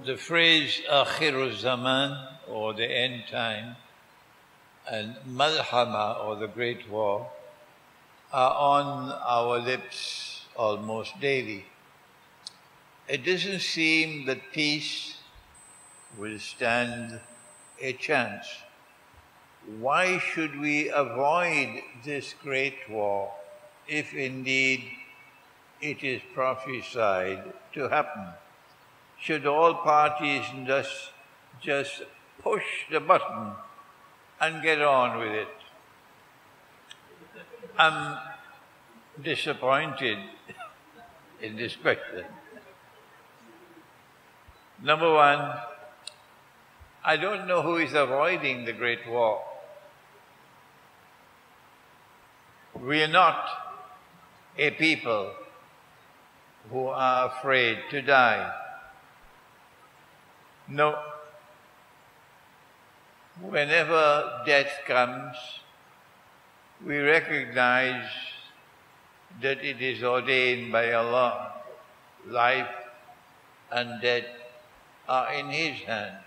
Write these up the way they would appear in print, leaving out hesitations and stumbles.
The phrase Akhirul Zaman, or the end time, and Malhama, or the Great War, are on our lips almost daily. It doesn't seem that peace will stand a chance. Why should we avoid this great war if indeed it is prophesied to happen? Should all parties just push the button and get on with it? I'm disappointed in this question. Number one, I don't know who is avoiding the Great War. We are not a people who are afraid to die. No. Whenever death comes, we recognize that it is ordained by Allah. Life and death are in His hands.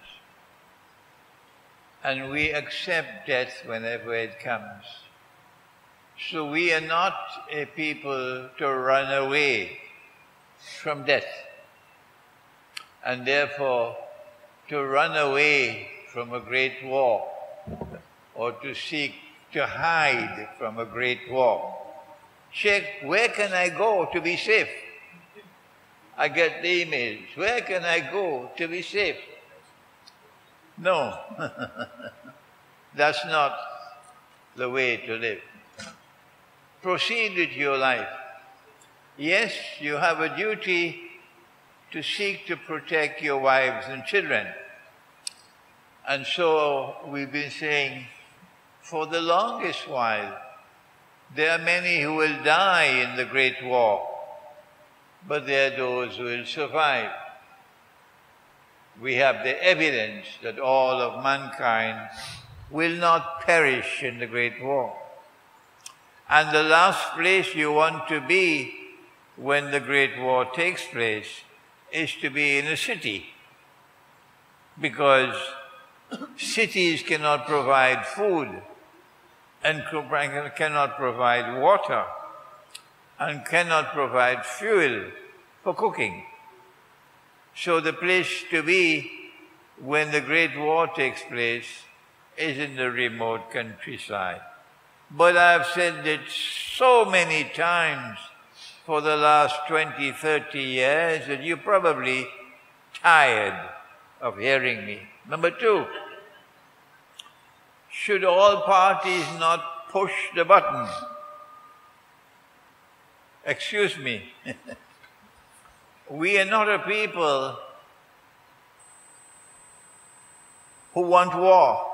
And we accept death whenever it comes. So we are not a people to run away from death. And therefore, to run away from a great war or to seek to hide from a great war. Sheikh, where can I go to be safe? I get the emails. Where can I go to be safe? No, that's not the way to live. Proceed with your life. Yes, you have a duty to seek to protect your wives and children. And so we've been saying, for the longest while, there are many who will die in the Great War, but there are those who will survive. We have the evidence that all of mankind will not perish in the Great War. And the last place you want to be when the Great War takes place is to be in a city, because cities cannot provide food and cannot provide water and cannot provide fuel for cooking. So the place to be when the Great War takes place is in the remote countryside. But I've said it so many times for the last 20, 30 years that you're probably tired of hearing me. Number two, should all parties not push the button? Excuse me. We are not a people who want war.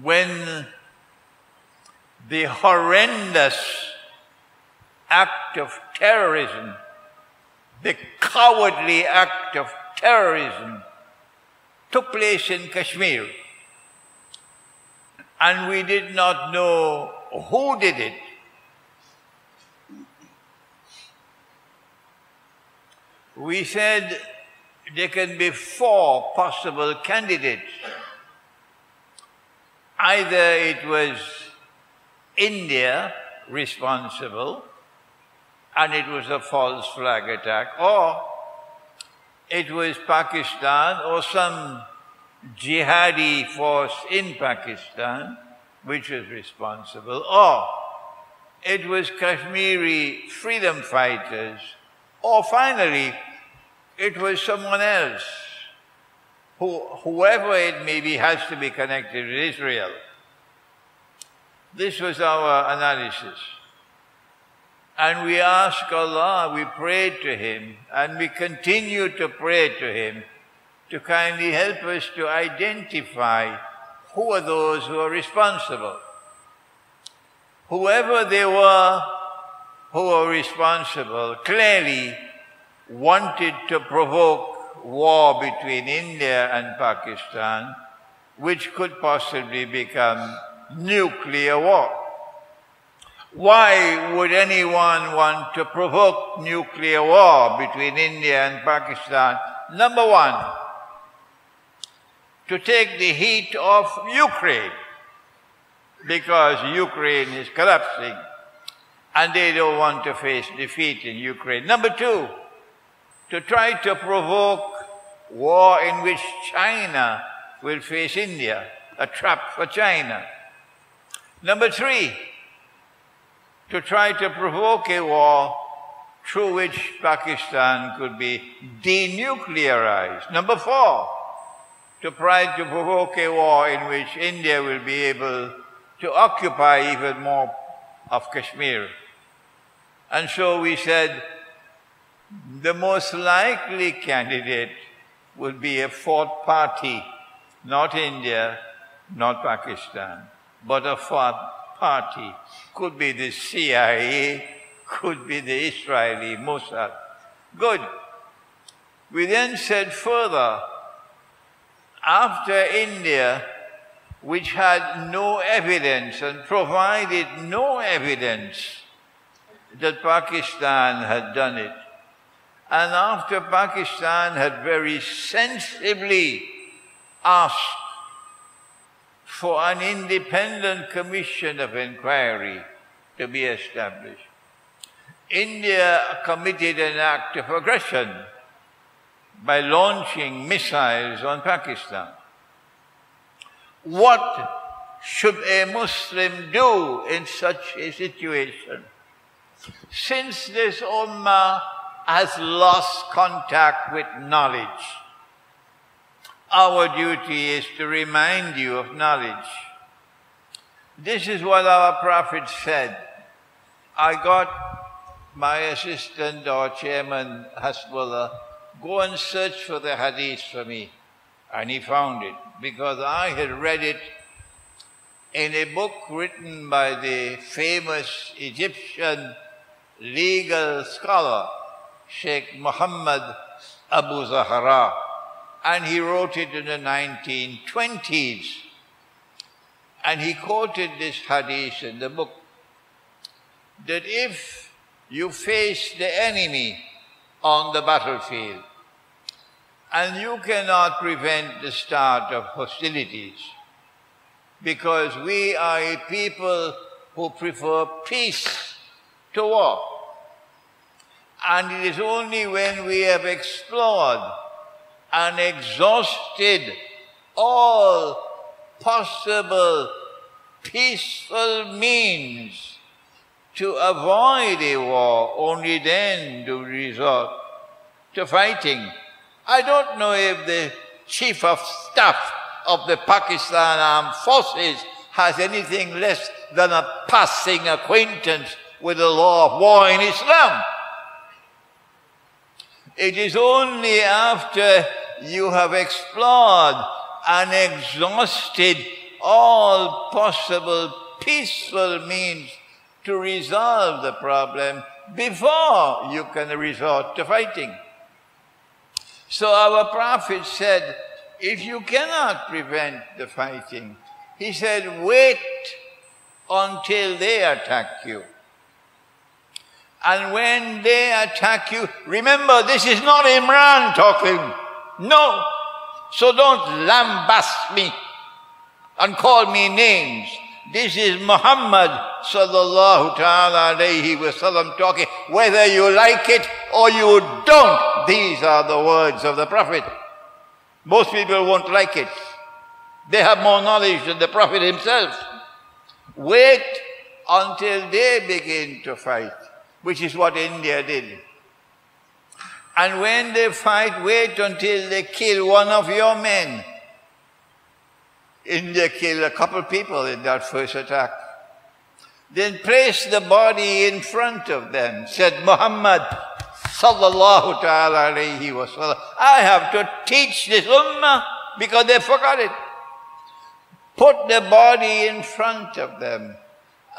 When the horrendous act of terrorism, the cowardly act of terrorism took place in Kashmir, and we did not know who did it, we said there can be 4 possible candidates. Either it was India responsible, and it was a false flag attack, or it was Pakistan or some jihadi force in Pakistan which was responsible, or it was Kashmiri freedom fighters, or finally it was someone else. Whoever it may be has to be connected with Israel. This was our analysis. And we asked Allah, we prayed to Him, and we continue to pray to Him to kindly help us to identify who are those who are responsible. Whoever they were who were responsible clearly wanted to provoke war between India and Pakistan, which could possibly become nuclear war. Why would anyone want to provoke nuclear war between India and Pakistan? Number one, to take the heat off Ukraine, because Ukraine is collapsing and they don't want to face defeat in Ukraine. Number two, to try to provoke war in which China will face India, a trap for China. Number three, to try to provoke a war through which Pakistan could be denuclearized. Number four, to try to provoke a war in which India will be able to occupy even more of Kashmir. And so we said the most likely candidate would be a fourth party, not India, not Pakistan, but a fourth party. Could be the CIA, could be the Israeli Mossad. Good. We then said further, after India, which had no evidence and provided no evidence that Pakistan had done it, and after Pakistan had very sensibly asked for an independent commission of inquiry to be established, India committed an act of aggression by launching missiles on Pakistan. What should a Muslim do in such a situation? Since this ummah has lost contact with knowledge, our duty is to remind you of knowledge. This is what our Prophet said. I got my assistant or chairman, Hasbullah, go and search for the hadith for me. And he found it, because I had read it in a book written by the famous Egyptian legal scholar, Sheikh Muhammad Abu Zahra. And he wrote it in the 1920s. And he quoted this hadith in the book, that if you face the enemy on the battlefield and you cannot prevent the start of hostilities, because we are a people who prefer peace to war. And it is only when we have explored and exhausted all possible peaceful means to avoid a war, only then do we resort to fighting. I don't know if the Chief of Staff of the Pakistan Armed Forces has anything less than a passing acquaintance with the law of war in Islam. It is only after you have explored and exhausted all possible peaceful means to resolve the problem before you can resort to fighting. So our Prophet said, if you cannot prevent the fighting, he said, wait until they attack you. And when they attack you, remember, this is not Imran talking. No. So don't lambast me and call me names. This is Muhammad sallallahu ta'ala alayhi wa sallam talking. Whether you like it or you don't, these are the words of the Prophet. Most people won't like it. They have more knowledge than the Prophet himself. Wait until they begin to fight, which is what India did. And when they fight, wait until they kill one of your men. India killed a couple people in that first attack. Then place the body in front of them, said Muhammad sallallahu ta'ala alayhi wa sallam. I have to teach this ummah because they forgot it. Put the body in front of them and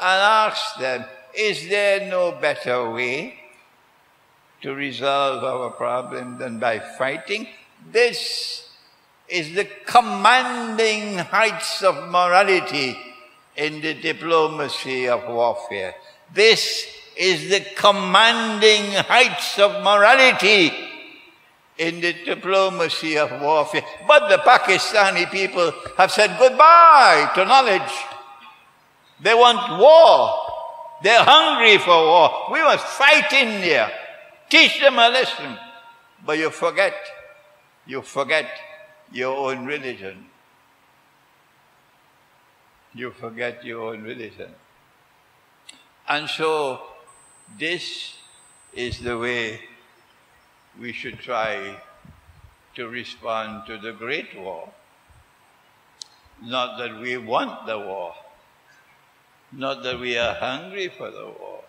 ask them, is there no better way to resolve our problem than by fighting? This is the commanding heights of morality in the diplomacy of warfare. This is the commanding heights of morality in the diplomacy of warfare. But the Pakistani people have said goodbye to knowledge. They want war. They're hungry for war. We must fight India. Teach them a lesson. But you forget your own religion. You forget your own religion. And so, this is the way we should try to respond to the Great War. Not that we want the war, not that we are hungry for the war,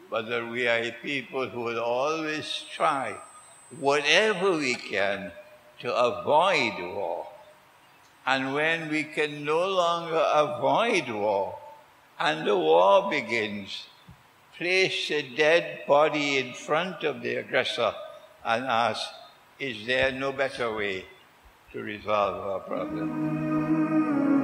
but that we are a people who will always try, whatever we can, to avoid war. And when we can no longer avoid war, and the war begins, place a dead body in front of the aggressor and ask, is there no better way to resolve our problem?